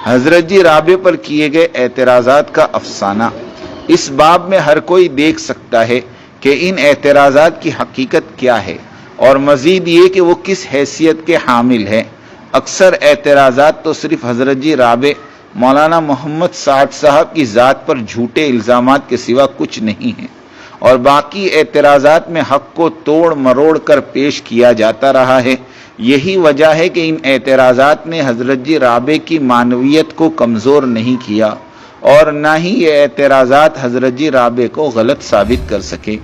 حضرت جی رابع پر کیے گئے اعتراضات کا افسانہ۔ اس باب میں ہر کوئی دیکھ سکتا ہے کہ ان اعتراضات کی حقیقت کیا ہے اور مزید یہ کہ وہ کس حیثیت کے حامل ہیں۔ اکثر اعتراضات تو صرف حضرت جی رابع مولانا محمد سعد صاحب کی ذات پر جھوٹے الزامات کے سوا کچھ نہیں ہیں، اور باقی اعتراضات میں حق کو توڑ مروڑ کر پیش کیا جاتا رہا ہے۔ یہی وجہ ہے کہ ان اعتراضات نے حضرت جی رابع کی معنویت کو کمزور نہیں کیا، اور نہ ہی یہ اعتراضات حضرت جی رابع کو غلط ثابت کر سکے۔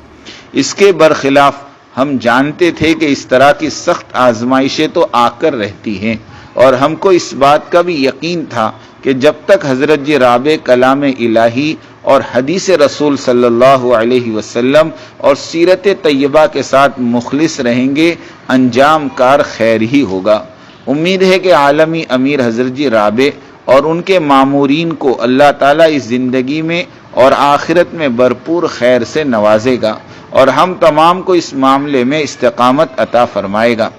اس کے برخلاف ہم جانتے تھے کہ اس طرح کی سخت آزمائشیں تو آ کر رہتی ہیں، اور ہم کو اس بات کا بھی یقین تھا کہ جب تک حضرت جی رابع کلام الہی اور حدیث رسول صلی اللہ علیہ وسلم اور سیرت طیبہ کے ساتھ مخلص رہیں گے، انجام کار خیر ہی ہوگا۔ امید ہے کہ عالمی امیر حضرت جی رابع اور ان کے مامورین کو اللہ تعالیٰ اس زندگی میں اور آخرت میں بھرپور خیر سے نوازے گا، اور ہم تمام کو اس معاملے میں استقامت عطا فرمائے گا۔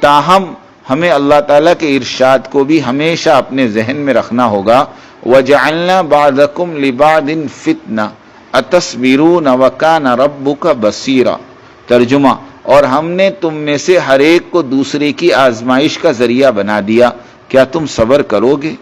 تاہم ہمیں اللہ تعالیٰ کے ارشاد کو بھی ہمیشہ اپنے ذہن میں رکھنا ہوگا، وَجَعَلْنَا بَعْضَكُمْ لِبَعْضٍ فِتْنَةً أَتَصْبِرُونَ وَكَانَ رَبُّكَ بَصِيرًا۔ ترجمہ: اور ہم نے تم میں سے ہر ایک کو دوسرے کی آزمائش کا ذریعہ بنا دیا، کیا تم صبر کرو گے؟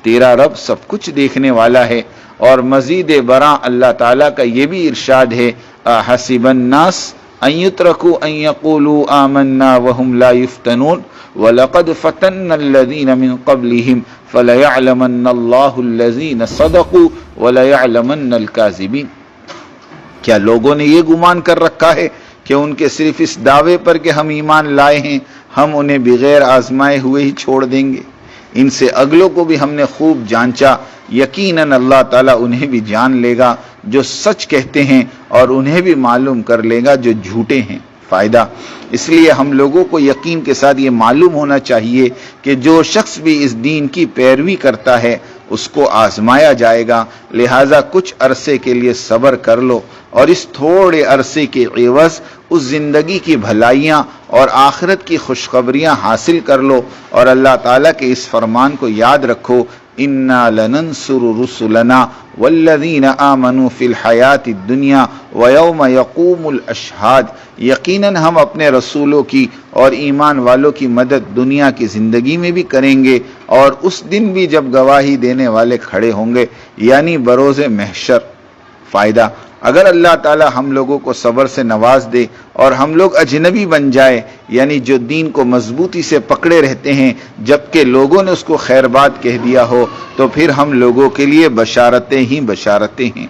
تیرا رب سب کچھ دیکھنے والا ہے۔ اور مزید برآں اللہ تعالیٰ کا یہ بھی ارشاد ہے، أَحَسِبَ النَّاسُ أَن يُتْرَكُوا أَن يَقُولُوا آمَنَّا وَهُمْ لَا يُفْتَنُونَ وَلَقَدْ فَتَنَّا الَّذِينَ مِن قَبْلِهِمْ فَلَيَعْلَمَنَّ اللَّهُ الَّذِينَ صَدَقُوا وَلَيَعْلَمَنَّ الْكَاذِبِينَ۔ کیا لوگوں نے یہ گمان کر رکھا ہے کہ ان کے صرف اس دعوے پر کہ ہم ایمان لائے ہیں، ہم انہیں بغیر آزمائے ہوئے ہی چھوڑ دیں گے؟ ان سے اگلوں کو بھی ہم نے خوب جانچا، یقیناً اللہ تعالیٰ انہیں بھی جان لے گا جو سچ کہتے ہیں، اور انہیں بھی معلوم کر لے گا جو جھوٹے ہیں۔ فائدہ: اس لیے ہم لوگوں کو یقین کے ساتھ یہ معلوم ہونا چاہیے کہ جو شخص بھی اس دین کی پیروی کرتا ہے اس کو آزمایا جائے گا، لہٰذا کچھ عرصے کے لیے صبر کر لو، اور اس تھوڑے عرصے کے عوض اس زندگی کی بھلائیاں اور آخرت کی خوشخبریاں حاصل کر لو، اور اللہ تعالیٰ کے اس فرمان کو یاد رکھو، اِنَّا لَنَنصُرُ رُسُلَنَا وَالَّذِينَ آمَنُوا فِي الْحَيَاةِ الدُّنْيَا وَيَوْمَ يَقُومُ الْأَشْهَادُ۔ یقیناً ہم اپنے رسولوں کی اور ایمان والوں کی مدد دنیا کی زندگی میں بھی کریں گے، اور اس دن بھی جب گواہی دینے والے کھڑے ہوں گے، یعنی بروز محشر۔ فائدہ: اگر اللہ تعالیٰ ہم لوگوں کو صبر سے نواز دے اور ہم لوگ اجنبی بن جائے، یعنی جو دین کو مضبوطی سے پکڑے رہتے ہیں جبکہ لوگوں نے اس کو خیر بات کہہ دیا ہو، تو پھر ہم لوگوں کے لیے بشارتیں ہی بشارتیں ہیں۔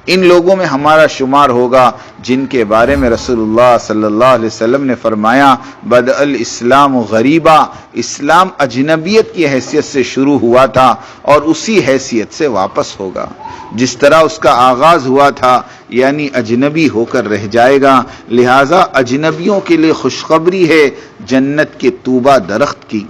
ان لوگوں میں ہمارا شمار ہوگا جن کے بارے میں رسول اللہ صلی اللہ علیہ وسلم نے فرمایا، بدأ الاسلام غریبا، اسلام اجنبیت کی حیثیت سے شروع ہوا تھا اور اسی حیثیت سے واپس ہوگا، جس طرح اس کا آغاز ہوا تھا، یعنی اجنبی ہو کر رہ جائے گا۔ لہٰذا اجنبیوں کے لیے خوشخبری ہے جنت کے طوبہ درخت کی۔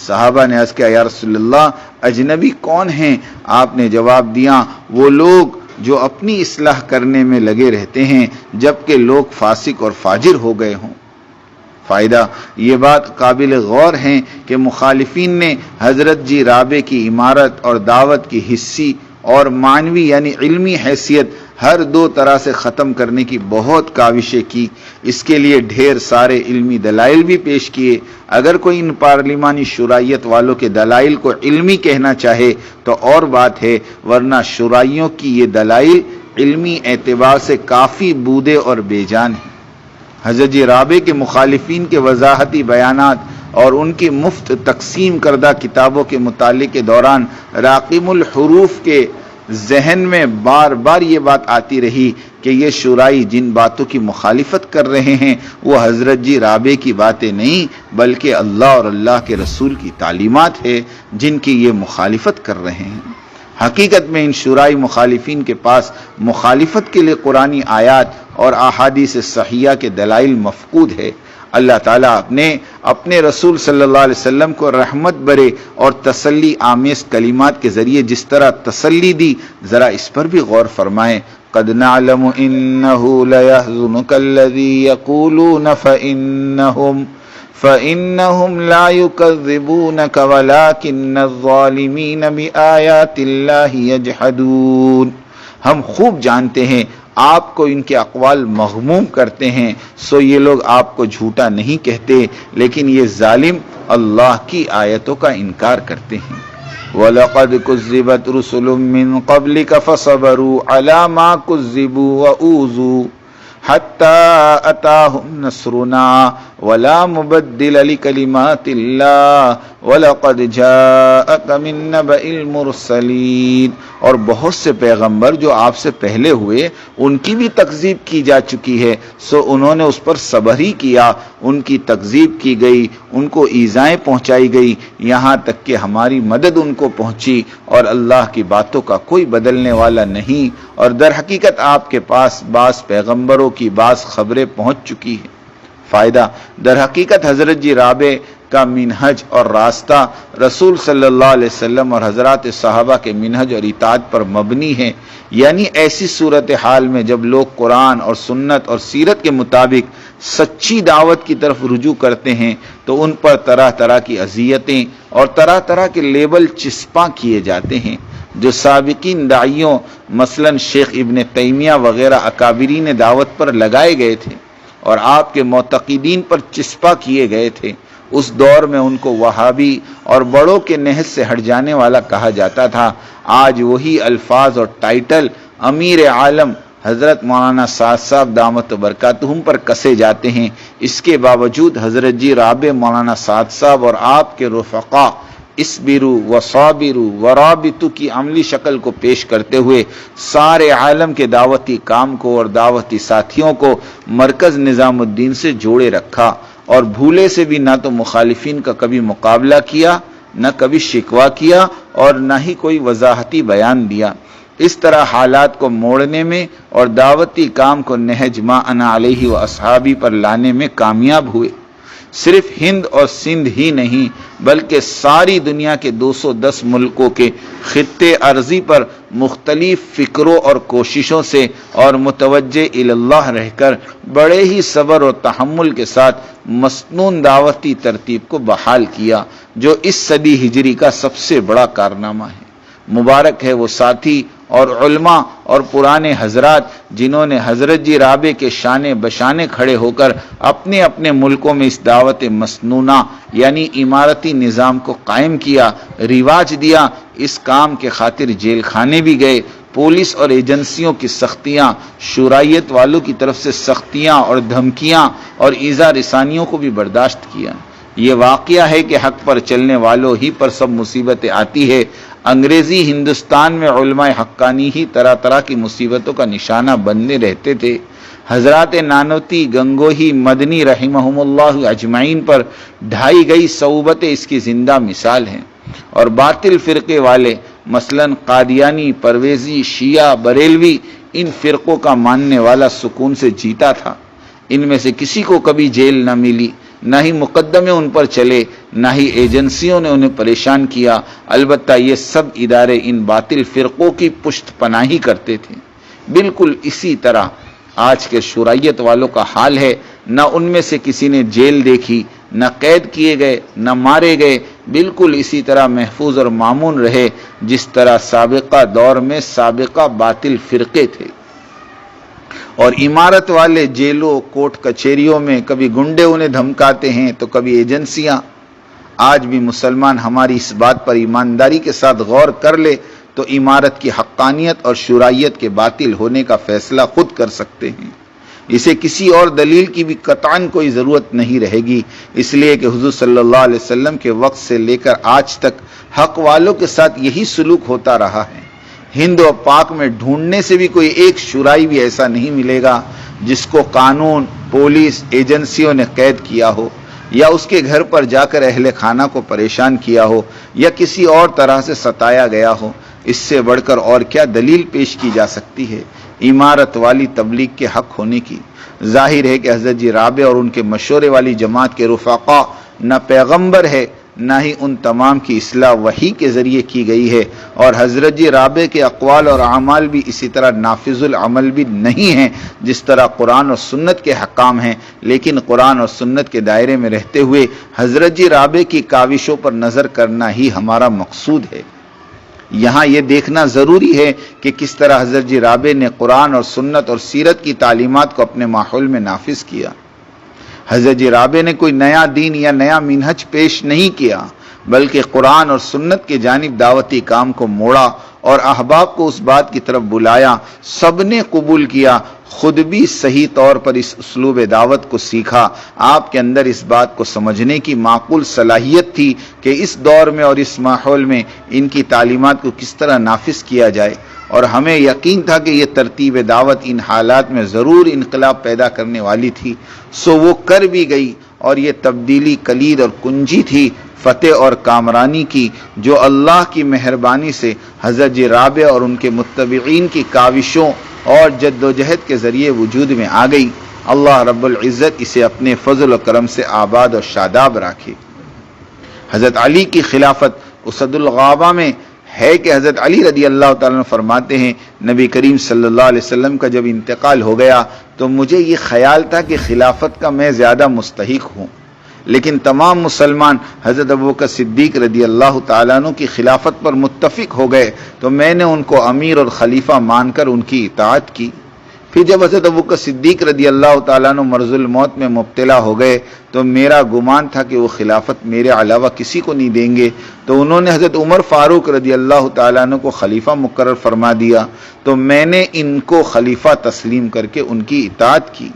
صحابہ نے عرض کیا، یا رسول اللہ، اجنبی کون ہیں؟ آپ نے جواب دیا، وہ لوگ جو اپنی اصلاح کرنے میں لگے رہتے ہیں جبکہ لوگ فاسق اور فاجر ہو گئے ہوں۔ فائدہ: یہ بات قابل غور ہے کہ مخالفین نے حضرت جی رابع کی عمارت اور دعوت کی حسی اور معنوی یعنی علمی حیثیت ہر دو طرح سے ختم کرنے کی بہت کاوشیں کی۔ اس کے لیے ڈھیر سارے علمی دلائل بھی پیش کیے۔ اگر کوئی ان پارلیمانی شرائیت والوں کے دلائل کو علمی کہنا چاہے تو اور بات ہے، ورنہ شرائیوں کی یہ دلائل علمی اعتبار سے کافی بودے اور بے جان ہیں۔ حضرت جی رابع کے مخالفین کے وضاحتی بیانات اور ان کی مفت تقسیم کردہ کتابوں کے مطالعے کے دوران راقم الحروف کے ذہن میں بار بار یہ بات آتی رہی کہ یہ شرائی جن باتوں کی مخالفت کر رہے ہیں وہ حضرت جی رابع کی باتیں نہیں بلکہ اللہ اور اللہ کے رسول کی تعلیمات ہے جن کی یہ مخالفت کر رہے ہیں۔ حقیقت میں ان شرائی مخالفین کے پاس مخالفت کے لیے قرآنی آیات اور احادیث صحیحہ کے دلائل مفقود ہے۔ اللہ تعالیٰ اپنے رسول صلی اللہ علیہ وسلم کو رحمت برے اور تسلی آمیز کلمات کے ذریعے جس طرح تسلی دی، ذرا اس پر بھی غور فرمائیں۔ قد نعلم انه ليحزنك الذي يقولون فإنهم لا يكذبونك ولكن الظالمين بآيات الله يجحدون. ہم خوب جانتے ہیں آپ کو ان کے اقوال مغموم کرتے ہیں، سو یہ لوگ آپ کو جھوٹا نہیں کہتے، لیکن یہ ظالم اللہ کی آیتوں کا انکار کرتے ہیں. وَلَقَدْ كُذِّبَتْ رُسُلٌ مِّن قَبْلِكَ فَصَبَرُوا عَلَى مَا كُذِّبُوا وَأُوذُوا حَتَّى أَتَاهُمْ نَصْرُنَا وَلَا مُبَدِّلَ لِكَلِمَاتِ اللَّهِ وَلَقَدْ جَاءَكَ مِن نَّبَإِ الْمُرْسَلِينَ. اور بہت سے پیغمبر جو آپ سے پہلے ہوئے ان کی بھی تکذیب کی جا چکی ہے، سو انہوں نے اس پر صبر ہی کیا، ان کی تکذیب کی گئی، ان کو ایذائیں پہنچائی گئی، یہاں تک کہ ہماری مدد ان کو پہنچی، اور اللہ کی باتوں کا کوئی بدلنے والا نہیں. اور در حقیقت آپ کے پاس بعض پیغمبروں کی بعض خبریں پہنچ چکی ہیں. فائدہ: در حقیقت حضرت جی رابع کا منہج اور راستہ رسول صلی اللہ علیہ وسلم اور حضرات صحابہ کے منہج اور اطاعت پر مبنی ہے. یعنی ایسی صورتحال میں جب لوگ قرآن اور سنت اور سیرت کے مطابق سچی دعوت کی طرف رجوع کرتے ہیں تو ان پر طرح طرح کی اذیتیں اور طرح طرح کے لیبل چسپاں کیے جاتے ہیں جو سابقین داعیوں مثلا شیخ ابن تیمیہ وغیرہ اکابرین دعوت پر لگائے گئے تھے اور آپ کے معتقدین پر چسپاں کیے گئے تھے. اس دور میں ان کو وہابی اور بڑوں کے نہج سے ہٹ جانے والا کہا جاتا تھا. آج وہی الفاظ اور ٹائٹل امیر عالم حضرت مولانا سعد صاحب دامت برکاتہم پر کسے جاتے ہیں. اس کے باوجود حضرت جی رابع مولانا سعد صاحب اور آپ کے رفقا اسبرو وصابرو ورابطو کی عملی شکل کو پیش کرتے ہوئے سارے عالم کے دعوتی کام کو اور دعوتی ساتھیوں کو مرکز نظام الدین سے جوڑے رکھا، اور بھولے سے بھی نہ تو مخالفین کا کبھی مقابلہ کیا، نہ کبھی شکوہ کیا، اور نہ ہی کوئی وضاحتی بیان دیا. اس طرح حالات کو موڑنے میں اور دعوتی کام کو نہج ما انا علیہ و اصحابی پر لانے میں کامیاب ہوئے. صرف ہند اور سندھ ہی نہیں بلکہ ساری دنیا کے 210 ملکوں کے خطے ارضی پر مختلف فکروں اور کوششوں سے اور متوجہ اللہ رہ کر بڑے ہی صبر اور تحمل کے ساتھ مسنون دعوتی ترتیب کو بحال کیا، جو اس صدی ہجری کا سب سے بڑا کارنامہ ہے. مبارک ہے وہ ساتھی اور علماء اور پرانے حضرات جنہوں نے حضرت جی رابع کے شانے بشانے کھڑے ہو کر اپنے اپنے ملکوں میں اس دعوت مسنونہ یعنی عمارتی نظام کو قائم کیا، رواج دیا. اس کام کے خاطر جیل خانے بھی گئے، پولیس اور ایجنسیوں کی سختیاں، شورائیت والوں کی طرف سے سختیاں اور دھمکیاں اور ایذا رسانیوں کو بھی برداشت کیا. یہ واقعہ ہے کہ حق پر چلنے والوں ہی پر سب مصیبتیں آتی ہے. انگریزی ہندوستان میں علماء حقانی ہی طرح طرح کی مصیبتوں کا نشانہ بننے رہتے تھے. حضرات نانوتی، گنگوہی، مدنی رحمہم اللہ اجمعین پر ڈھائی گئی صعوبتیں اس کی زندہ مثال ہیں. اور باطل فرقے والے مثلا قادیانی، پرویزی، شیعہ، بریلوی، ان فرقوں کا ماننے والا سکون سے جیتا تھا. ان میں سے کسی کو کبھی جیل نہ ملی، نہ ہی مقدمے ان پر چلے، نہ ہی ایجنسیوں نے انہیں پریشان کیا. البتہ یہ سب ادارے ان باطل فرقوں کی پشت پناہی کرتے تھے. بالکل اسی طرح آج کے شورائیت والوں کا حال ہے. نہ ان میں سے کسی نے جیل دیکھی، نہ قید کیے گئے، نہ مارے گئے. بالکل اسی طرح محفوظ اور مامون رہے جس طرح سابقہ دور میں سابقہ باطل فرقے تھے. اور عمارت والے جیلوں کوٹ کچہریوں میں کبھی گنڈے انہیں دھمکاتے ہیں تو کبھی ایجنسیاں. آج بھی مسلمان ہماری اس بات پر ایمانداری کے ساتھ غور کر لے تو عمارت کی حقانیت اور شورائیت کے باطل ہونے کا فیصلہ خود کر سکتے ہیں. اسے کسی اور دلیل کی بھی قطعاً کوئی ضرورت نہیں رہے گی، اس لیے کہ حضور صلی اللہ علیہ وسلم کے وقت سے لے کر آج تک حق والوں کے ساتھ یہی سلوک ہوتا رہا ہے. ہند و پاک میں ڈھونڈنے سے بھی کوئی ایک شورائی بھی ایسا نہیں ملے گا جس کو قانون، پولیس، ایجنسیوں نے قید کیا ہو، یا اس کے گھر پر جا کر اہل خانہ کو پریشان کیا ہو، یا کسی اور طرح سے ستایا گیا ہو. اس سے بڑھ کر اور کیا دلیل پیش کی جا سکتی ہے عمارت والی تبلیغ کے حق ہونے کی؟ ظاہر ہے کہ حضرت جی رابع اور ان کے مشورے والی جماعت کے رفقا نہ پیغمبر ہے، نہ ہی ان تمام کی اصلاح وحی کے ذریعے کی گئی ہے، اور حضرت جی رابع کے اقوال اور اعمال بھی اسی طرح نافذ العمل بھی نہیں ہیں جس طرح قرآن اور سنت کے حکام ہیں، لیکن قرآن اور سنت کے دائرے میں رہتے ہوئے حضرت جی رابع کی کاوشوں پر نظر کرنا ہی ہمارا مقصود ہے۔ یہاں یہ دیکھنا ضروری ہے کہ کس طرح حضرت جی رابع نے قرآن اور سنت اور سیرت کی تعلیمات کو اپنے ماحول میں نافذ کیا۔ حضرت جی رابع نے کوئی نیا دین یا نیا منہج پیش نہیں کیا، بلکہ قرآن اور سنت کی جانب دعوتی کام کو موڑا اور احباب کو اس بات کی طرف بلایا، سب نے قبول کیا، خود بھی صحیح طور پر اس اسلوب دعوت کو سیکھا۔ آپ کے اندر اس بات کو سمجھنے کی معقول صلاحیت تھی کہ اس دور میں اور اس ماحول میں ان کی تعلیمات کو کس طرح نافذ کیا جائے، اور ہمیں یقین تھا کہ یہ ترتیب دعوت ان حالات میں ضرور انقلاب پیدا کرنے والی تھی، سو وہ کر بھی گئی، اور یہ تبدیلی کلید اور کنجی تھی فتح اور کامرانی کی، جو اللہ کی مہربانی سے حضرت جی رابع اور ان کے متبعین کی کاوشوں اور جد و جہد کے ذریعے وجود میں آ گئی۔ اللہ رب العزت اسے اپنے فضل و کرم سے آباد اور شاداب رکھے۔ حضرت علی کی خلافت اسد الغابہ میں ہے کہ حضرت علی رضی اللہ تعالیٰ عنہ فرماتے ہیں، نبی کریم صلی اللہ علیہ وسلم کا جب انتقال ہو گیا تو مجھے یہ خیال تھا کہ خلافت کا میں زیادہ مستحق ہوں، لیکن تمام مسلمان حضرت ابوبکر صدیق رضی اللہ تعالیٰ عنہ کی خلافت پر متفق ہو گئے تو میں نے ان کو امیر اور خلیفہ مان کر ان کی اطاعت کی۔ پھر جب حضرت ابوبکر صدیق رضی اللہ تعالیٰ عنہ مرض الموت میں مبتلا ہو گئے تو میرا گمان تھا کہ وہ خلافت میرے علاوہ کسی کو نہیں دیں گے، تو انہوں نے حضرت عمر فاروق رضی اللہ تعالیٰ عنہ کو خلیفہ مقرر فرما دیا، تو میں نے ان کو خلیفہ تسلیم کر کے ان کی اطاعت کی۔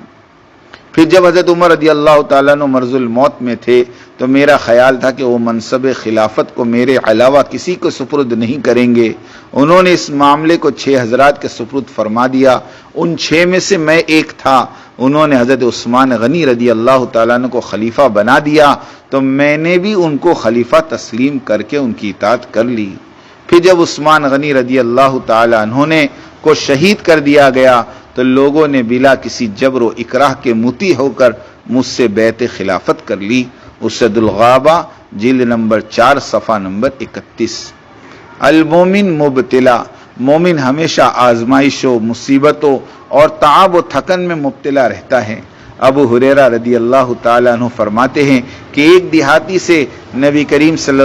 پھر جب حضرت عمر رضی اللہ تعالیٰ عنہ مرض الموت میں تھے تو میرا خیال تھا کہ وہ منصب خلافت کو میرے علاوہ کسی کو سپرد نہیں کریں گے، انہوں نے اس معاملے کو 6 حضرات کے سپرد فرما دیا، ان 6 میں سے میں ایک تھا، انہوں نے حضرت عثمان غنی رضی اللہ تعالیٰ عنہ کو خلیفہ بنا دیا، تو میں نے بھی ان کو خلیفہ تسلیم کر کے ان کی اطاعت کر لی۔ پھر جب عثمان غنی رضی اللہ تعالیٰ عنہ کو شہید کر دیا گیا تو لوگوں نے بلا کسی جبر و اکراہ کے مطیع ہو کر مجھ سے بیعت خلافت کر لی۔ اسد الغابہ جلد نمبر 4 صفحہ نمبر 31۔ المومن مبتلا، مومن ہمیشہ آزمائشوں، مصیبتوں اور تعب و تھکن میں مبتلا رہتا ہے۔ ابو ہریرہ رضی اللہ تعالیٰ عنہ فرماتے ہیں کہ ایک دیہاتی سے نبی کریم صلی اللہ